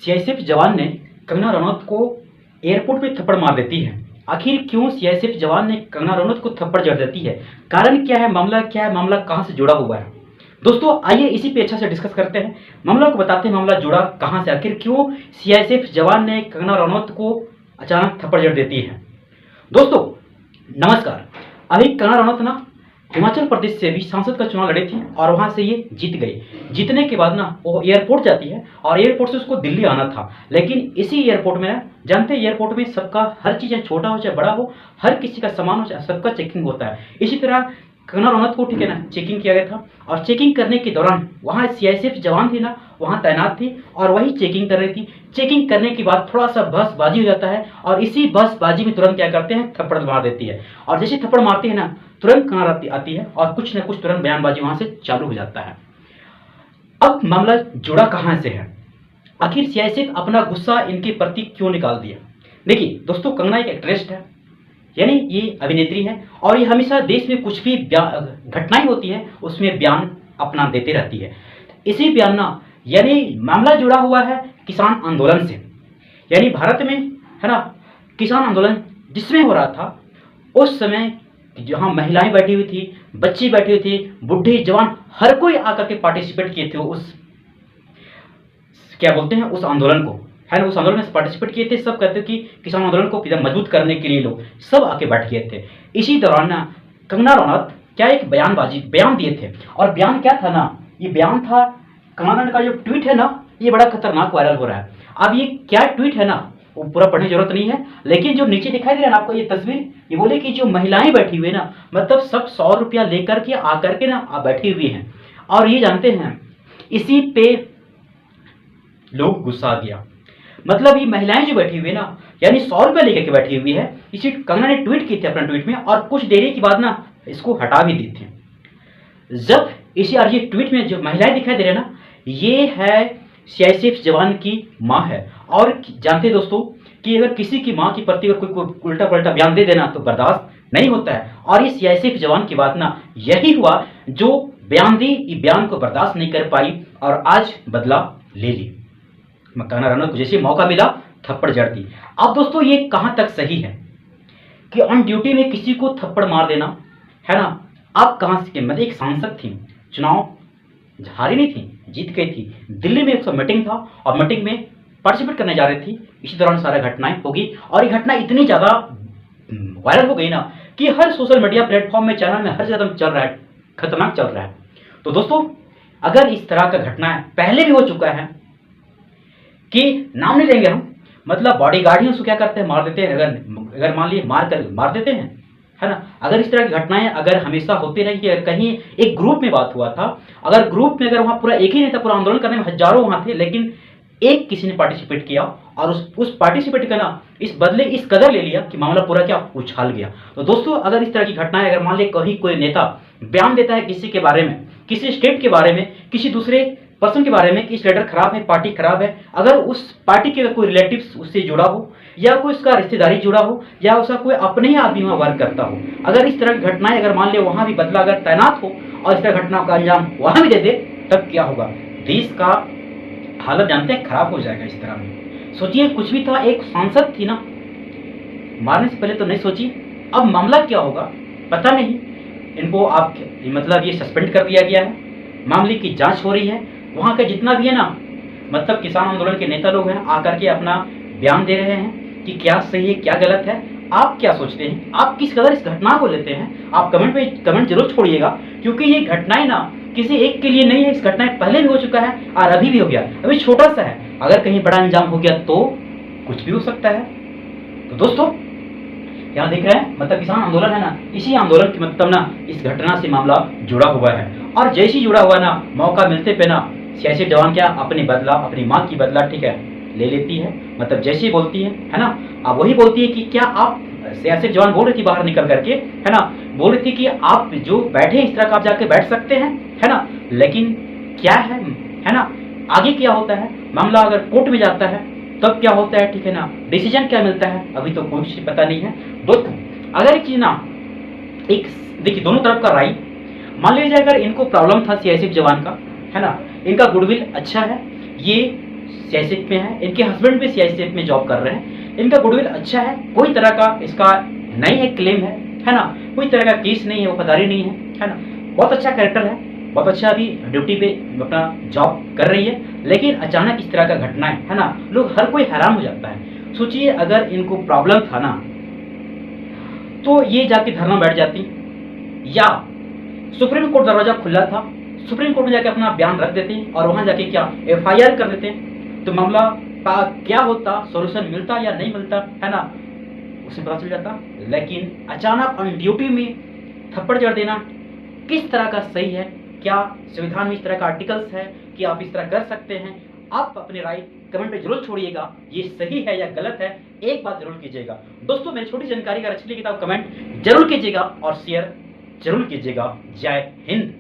CISF जवान ने कंगना रनौत को एयरपोर्ट में थप्पड़ मार देती है। आखिर क्यों सीआईएसएफ जवान ने कंगना रनौत को थप्पड़ जड़ देती है? कारण क्या है? मामला क्या है? मामला कहां से जुड़ा हुआ है? दोस्तों आइए इसी पे अच्छा से डिस्कस करते हैं। मामला को बताते हैं, मामला जुड़ा कहां से, आखिर क्यों सीआईएसएफ जवान ने कंगना रनौत को अचानक थप्पड़ जड़ देती है। दोस्तों नमस्कार। अभी कंगना रनौत ना हिमाचल प्रदेश से भी सांसद का चुनाव लड़ी थी और वहां से ये जीत गई। जीतने के बाद ना वो एयरपोर्ट जाती है और एयरपोर्ट से उसको दिल्ली आना था, लेकिन इसी एयरपोर्ट में ना जानते हैं एयरपोर्ट में सबका हर चीज़, छोटा हो चाहे बड़ा हो, हर किसी का सामान हो चाहे सबका चेकिंग होता है। इसी तरह कंगना रनौत को ठीक है ना चेकिंग किया गया था और चेकिंग करने के दौरान वहाँ सीआईएसएफ जवान थी ना, वहाँ तैनात थी और वही चेकिंग कर रही थी। चेकिंग करने के बाद थोड़ा सा बहसबाजी हो जाता है और इसी बहसबाजी में तुरंत क्या करते हैं, थप्पड़ मार देती है। और जैसे थप्पड़ मारती है ना, तुरंत कंगना आती है और कुछ न कुछ तुरंत बयानबाजी वहां से चालू हो जाता है। अब मामला जुड़ा कहां से है? आखिर सीआईएसएफ अपना गुस्सा इनके प्रति क्यों निकाल दिया? देखिए दोस्तों, कंगना एक एक्ट्रेस है, यानी ये अभिनेत्री है और ये हमेशा देश में कुछ भी घटनाएं होती है उसमें बयान अपना देते रहती है। इसी बयान ना, यानी मामला जुड़ा हुआ है किसान आंदोलन से, यानी भारत में है ना किसान आंदोलन जिसमें हो रहा था उस समय जहां महिलाएं बैठी हुई थी, बच्ची बैठी हुई थी, बुढ़े जवान हर कोई आकर के पार्टिसिपेट किए थे उस क्या बोलते हैं उस आंदोलन को, है ना। उस आंदोलन में पार्टिसिपेट किए थे। सब कहते कि किसान आंदोलन को कितना मजबूत करने के लिए लोग सब आके बैठ गए थे। इसी दौरान ना कंगना रनौत क्या एक बयान दिए थे और बयान क्या था ना, ये बयान था कंगना रनौत का जो ट्वीट है ना, ये बड़ा खतरनाक वायरल हो रहा है। अब ये क्या ट्वीट है ना, वो पूरा पढ़ने की जरूरत नहीं है, लेकिन जो नीचे दिखाई दे रहा है ना आपको ये तस्वीर, ये बोले कि जो महिलाएं बैठी हुई है ना, मतलब सब 100 रुपया लेकर के आकर के ना बैठी हुई हैं और ये जानते हैं इसी पे लोग गुस्सा आ गया। मतलब ये महिलाएं जो बैठी हुई है ना, यानी 100 रुपया लेकर के बैठी हुई है, इसी कंगना ने ट्वीट की थी अपना ट्वीट में और कुछ देरी के बाद ना इसको हटा भी दी थी। जब इसी और ये ट्वीट में जो महिलाएं दिखाई दे रही है ना, ये है सीआईएसएफ जवान की माँ है। और जानते हैं दोस्तों कि अगर किसी की माँ के प्रति अगर कोई उल्टा पलटा बयान दे देना तो बर्दाश्त नहीं होता है। और ये सीआईएसएफ जवान की बात ना यही हुआ, जो बयान दी, ये बयान को बर्दाश्त नहीं कर पाई और आज बदला ले ली। कंगना रनौत को जैसे मौका मिला थप्पड़ जड़ दी। अब दोस्तों ये कहां तक सही है कि ऑन ड्यूटी में किसी को थप्पड़ मार देना, है ना। आप कहां से, मतलब एक सांसद थी, चुनाव हारी नहीं थी, जीत गई थी, दिल्ली में एक मीटिंग था और मीटिंग में पार्टिसिपेट करने जा रही थी। इसी दौरान सारा घटनाएं होगी और ये घटना इतनी ज़्यादा वायरल हो गई ना कि हर सोशल मीडिया प्लेटफॉर्म में, चैनल में हर जगह चल रहा है, खतरनाक चल रहा है। तो दोस्तों अगर इस तरह का घटना पहले भी हो चुका है कि नाम नहीं लेंगे हम, मतलब बॉडीगार्ड ही उसको क्या करते हैं, मार देते हैं। अगर मान लिए मार देते हैं, है ना। अगर इस तरह की घटनाएं अगर हमेशा होती रही कि कहीं एक ग्रुप में बात हुआ था, अगर ग्रुप में अगर वहाँ पूरा एक ही नहीं था, पूरा आंदोलन करने में हजारों वहाँ थे, लेकिन एक किसी ने पार्टिसिपेट किया और उस पार्टिसिपेट का ना इस बदले इस कदर ले लिया कि मामला पूरा क्या उछाल गया। तो दोस्तों अगर इस तरह की घटनाएं, अगर मान लीजिए कहीं कोई नेता बयान देता है किसी के बारे में, किसी स्टेट के बारे में, किसी दूसरे पर्सन के बारे में कि इस लीडर खराब है, पार्टी खराब है, अगर उस पार्टी के कोई रिलेटिव्स उससे जुड़ा हो या कोई उसका रिश्तेदारी जुड़ा हो या उसका कोई अपने ही आदमी वहाँ वर्क करता हो, अगर इस तरह की घटनाएं अगर मान लिया वहाँ भी बदला अगर तैनात हो और इस तरह घटनाओं का अंजाम वहाँ भी दे दे, तब क्या होगा? देश का हालत जानते हैं खराब हो जाएगा। इस तरह में सोचिए, कुछ भी था, एक सांसद थी ना, मारने से पहले तो नहीं सोची, अब मामला क्या होगा पता नहीं। इनको आप मतलब ये सस्पेंड कर दिया गया है, मामले की जांच हो रही है। वहाँ का जितना भी है ना, मतलब किसान आंदोलन के नेता लोग हैं, आकर के अपना बयान दे रहे हैं कि क्या सही है क्या गलत है। आप क्या सोचते हैं? आप किस कदर इस घटना को लेते हैं? आप कमेंट जरूर छोड़िएगा, क्योंकि ये घटनाएं ना किसी एक के लिए नहीं है। इस घटनाएं पहले भी हो चुका है और अभी भी हो गया, अभी छोटा सा है, अगर कहीं बड़ा अंजाम हो गया तो कुछ भी हो सकता है। तो दोस्तों यहाँ देख रहे हैं, मतलब किसान आंदोलन है ना, इसी आंदोलन के मतलब ना इस घटना से मामला जुड़ा हुआ है। और जैसे ही जुड़ा हुआ ना, मौका मिलते पे ना सीआईएसएफ जवान क्या अपनी बदला, अपनी माँ की बदला ठीक है ले लेती है। मतलब जैसे ही बोलती है ना, अब वही बोलती है कि क्या आप, सीआईएसएफ जवान बोल रही थी बाहर निकल करके, है ना, बोल रही थी कि आप जो बैठे इस तरह का आप जाके बैठ सकते हैं, है ना। लेकिन क्या है ना, आगे क्या होता है, मामला अगर कोर्ट में जाता है तब क्या होता है, ठीक है ना, डिसीजन क्या मिलता है अभी तो कुछ पता नहीं है। दोस्तों अगर एक चीज ना, एक देखिए दोनों तरफ का राय, मान लीजिए अगर इनको प्रॉब्लम था सीआईएसएफ जवान का, है ना, इनका गुडविल अच्छा है, ये सीआईएसएफ में है, इनके हस्बैंड भी सीआईएसएफ में जॉब कर रहे हैं, इनका गुडविल अच्छा है, कोई तरह का इसका नहीं है क्लेम है ना, कोई तरह का केस नहीं है, वफादारी नहीं है ना, बहुत अच्छा कैरेक्टर है, बहुत अच्छा अभी ड्यूटी पे अपना जॉब कर रही है। लेकिन अचानक इस तरह का घटना है ना, लोग हर कोई हैरान हो जाता है। सोचिए अगर इनको प्रॉब्लम था ना तो ये जाके धरना बैठ जाती, या सुप्रीम कोर्ट दरवाजा खुला था, सुप्रीम कोर्ट में जाके अपना बयान रख देते और वहां जाके क्या एफआईआर कर देते, तो मामला का क्या होता, सॉल्यूशन मिलता या नहीं मिलता, है ना, उसे पता चल जाता। लेकिन अचानक ऑन ड्यूटी में थप्पड़ जड़ देना किस तरह का सही है? क्या संविधान में इस तरह का आर्टिकल्स है कि आप इस तरह कर सकते हैं? आप अपनी राय कमेंट में जरूर छोड़िएगा, ये सही है या गलत है, एक बात जरूर कीजिएगा। दोस्तों मेरी छोटी जानकारी अगर अच्छी लगी तो आप कमेंट जरूर कीजिएगा और शेयर जरूर कीजिएगा। जय हिंद।